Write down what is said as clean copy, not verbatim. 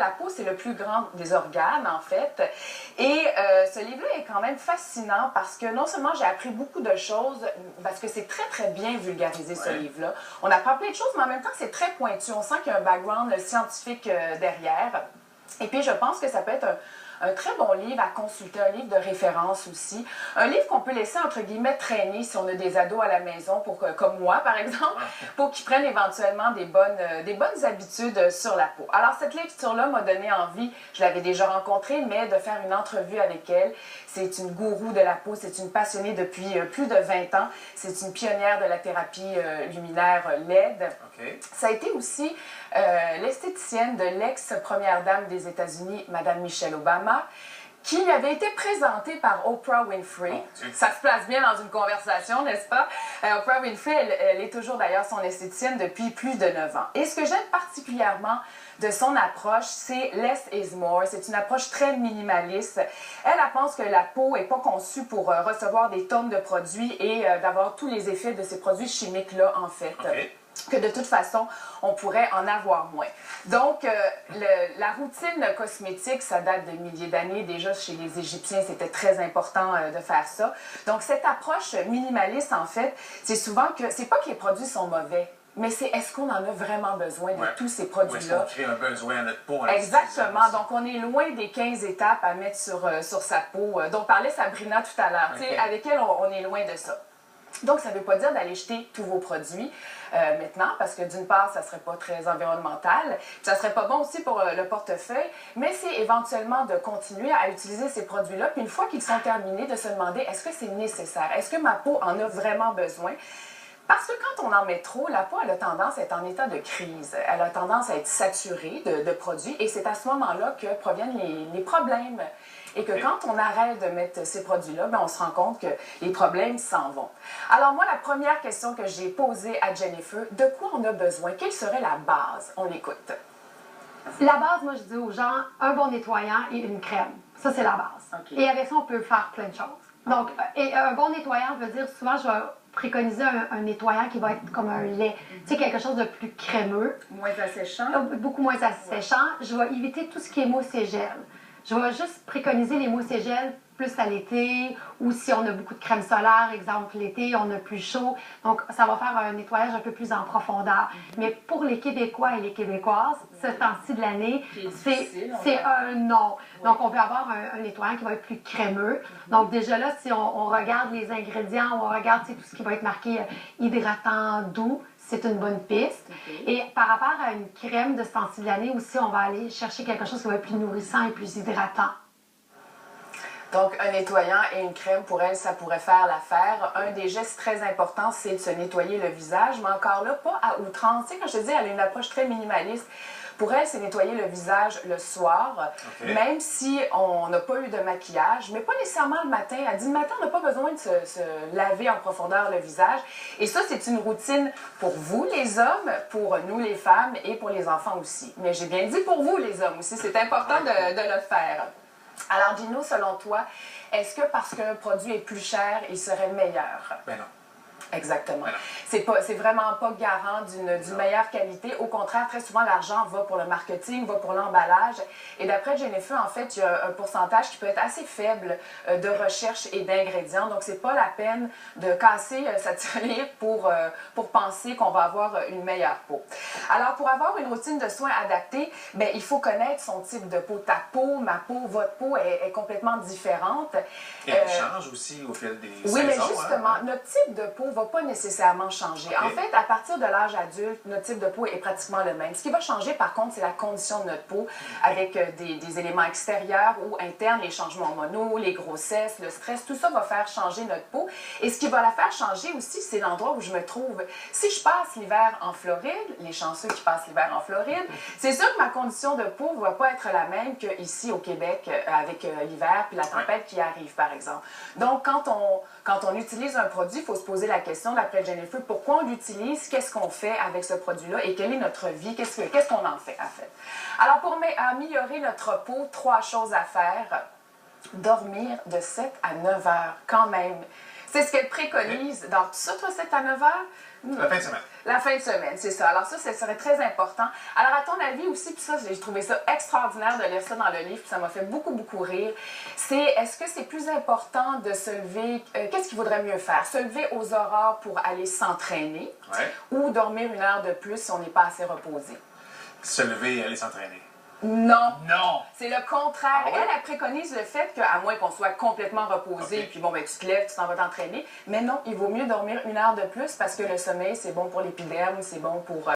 la peau, c'est le plus grand des organes, en fait. Et ce livre-là est quand même fascinant parce que non seulement j'ai appris beaucoup de choses, parce que c'est très, très bien vulgarisé, ce livre-là. On apprend plein de choses, mais en même temps, c'est très pointu. On sent qu'il y a un background scientifique derrière. Et puis, je pense que ça peut être un très bon livre à consulter, un livre de référence aussi. Un livre qu'on peut laisser, entre guillemets, traîner si on a des ados à la maison, pour comme moi, par exemple, pour qu'ils prennent éventuellement des bonnes habitudes sur la peau. Alors, cette lecture-là m'a donné envie, je l'avais déjà rencontrée, mais de faire une entrevue avec elle. C'est une gourou de la peau, c'est une passionnée depuis plus de 20 ans. C'est une pionnière de la thérapie luminaire LED. Okay. Ça a été aussi l'esthéticienne de l'ex-première dame des États-Unis, Mme Michelle Obama, qui lui avait été présentée par Oprah Winfrey. Ça se place bien dans une conversation, n'est-ce pas? Oprah Winfrey, elle est toujours d'ailleurs son esthéticienne depuis plus de 9 ans. Et ce que j'aime particulièrement de son approche, c'est less is more. C'est une approche très minimaliste. Elle pense que la peau n'est pas conçue pour recevoir des tonnes de produits et d'avoir tous les effets de ces produits chimiques-là, en fait. Okay. Que de toute façon, on pourrait en avoir moins. Donc, la routine cosmétique, ça date de milliers d'années. Déjà, chez les Égyptiens, c'était très important de faire ça. Donc, cette approche minimaliste, en fait, c'est souvent que, c'est pas que les produits sont mauvais, mais c'est est-ce qu'on en a vraiment besoin de tous ces produits-là? Est-ce qu'on crée un besoin à notre peau? Exactement. Donc, on est loin des 15 étapes à mettre sur sa peau. dont parlait Sabrina tout à l'heure. Okay. Avec elle, on est loin de ça. Donc, ça ne veut pas dire d'aller jeter tous vos produits maintenant, parce que d'une part, ça ne serait pas très environnemental, puis ça ne serait pas bon aussi pour le portefeuille, mais c'est éventuellement de continuer à utiliser ces produits-là, puis une fois qu'ils sont terminés, de se demander, est-ce que c'est nécessaire? Est-ce que ma peau en a vraiment besoin? Parce que quand on en met trop, la peau, elle a tendance à être en état de crise. Elle a tendance à être saturée de produits, et c'est à ce moment-là que proviennent les problèmes. Et que quand on arrête de mettre ces produits-là, on se rend compte que les problèmes s'en vont. Alors moi, la première question que j'ai posée à Jennifer, de quoi on a besoin? Quelle serait la base? On l'écoute. La base, moi, je dis aux gens, un bon nettoyant et une crème. Ça, c'est la base. Okay. Et avec ça, on peut faire plein de choses. Donc, et un bon nettoyant veut dire, souvent, je vais préconiser un nettoyant qui va être comme un lait. Tu sais, quelque chose de plus crémeux. Moins asséchant. Beaucoup moins asséchant. Je vais éviter tout ce qui est mousse et gel. Je vais juste préconiser les mousses et gels plus à l'été, ou si on a beaucoup de crème solaire, exemple l'été, on a plus chaud. Donc, ça va faire un nettoyage un peu plus en profondeur. Mais pour les Québécois et les Québécoises, ce temps-ci de l'année, c'est un non. Donc, on peut avoir un nettoyant qui va être plus crémeux. Donc, déjà là, si on regarde les ingrédients, on regarde tout ce qui va être marqué hydratant, doux, c'est une bonne piste. Okay. Et par rapport à une crème de ce temps-ci de l'année aussi, on va aller chercher quelque chose qui va être plus nourrissant et plus hydratant. Donc, un nettoyant et une crème, pour elle, ça pourrait faire l'affaire. Un des gestes très importants, c'est de se nettoyer le visage, mais encore là, pas à outrance. Tu sais, quand je te dis, elle a une approche très minimaliste. Pour elle, c'est nettoyer le visage le soir, même si on n'a pas eu de maquillage, mais pas nécessairement le matin. Elle dit, le matin, on n'a pas besoin de se laver en profondeur le visage. Et ça, c'est une routine pour vous, les hommes, pour nous, les femmes, et pour les enfants aussi. Mais j'ai bien dit pour vous, les hommes aussi. C'est important de le faire. Alors, dis-nous, selon toi, est-ce que parce qu'un produit est plus cher, il serait meilleur? Ben non. Exactement. C'est vraiment pas garant d'une meilleure qualité. Au contraire, très souvent, l'argent va pour le marketing, va pour l'emballage. Et d'après Jennifer, en fait, il y a un pourcentage qui peut être assez faible de recherche et d'ingrédients. Donc, c'est pas la peine de casser sa tirelire pour penser qu'on va avoir une meilleure peau. Alors, pour avoir une routine de soins adaptée, bien, il faut connaître son type de peau. Ta peau, ma peau, votre peau est complètement différente. Et elle change aussi au fil des saisons. Oui, mais justement, notre type de peau va pas nécessairement changer. En fait, à partir de l'âge adulte, notre type de peau est pratiquement le même. Ce qui va changer, par contre, c'est la condition de notre peau avec des éléments extérieurs ou internes, les changements hormonaux, les grossesses, le stress, tout ça va faire changer notre peau. Et ce qui va la faire changer aussi, c'est l'endroit où je me trouve. Si je passe l'hiver en Floride, les chanceux qui passent l'hiver en Floride, c'est sûr que ma condition de peau ne va pas être la même qu'ici au Québec avec l'hiver puis la tempête qui arrive, par exemple. Donc, quand on utilise un produit, il faut se poser la question, d'après Jennifer, pourquoi on l'utilise, qu'est-ce qu'on fait avec ce produit-là et quelle est notre vie, qu'est-ce qu'on en fait, en fait. Alors, pour améliorer notre peau, 3 choses à faire. Dormir de 7 à 9 heures, quand même. C'est ce qu'elle préconise. Donc, tout ça, toi, c'est à 9 heures? La fin de semaine. La fin de semaine, c'est ça. Alors ça serait très important. Alors, à ton avis aussi, puis ça, j'ai trouvé ça extraordinaire de lire ça dans le livre, puis ça m'a fait beaucoup, beaucoup rire, est-ce que c'est plus important de se lever, qu'est-ce qu'il vaudrait mieux faire? Se lever aux aurores pour aller s'entraîner ou dormir 1 heure de plus si on n'est pas assez reposé? Se lever et aller s'entraîner. Non. Non! C'est le contraire. Ah ouais? Elle préconise le fait qu'à moins qu'on soit complètement reposé, puis bon, ben, tu te lèves, tu t'en vas t'entraîner. Mais non, il vaut mieux dormir 1 heure de plus parce que le sommeil, c'est bon pour l'épiderme, c'est bon pour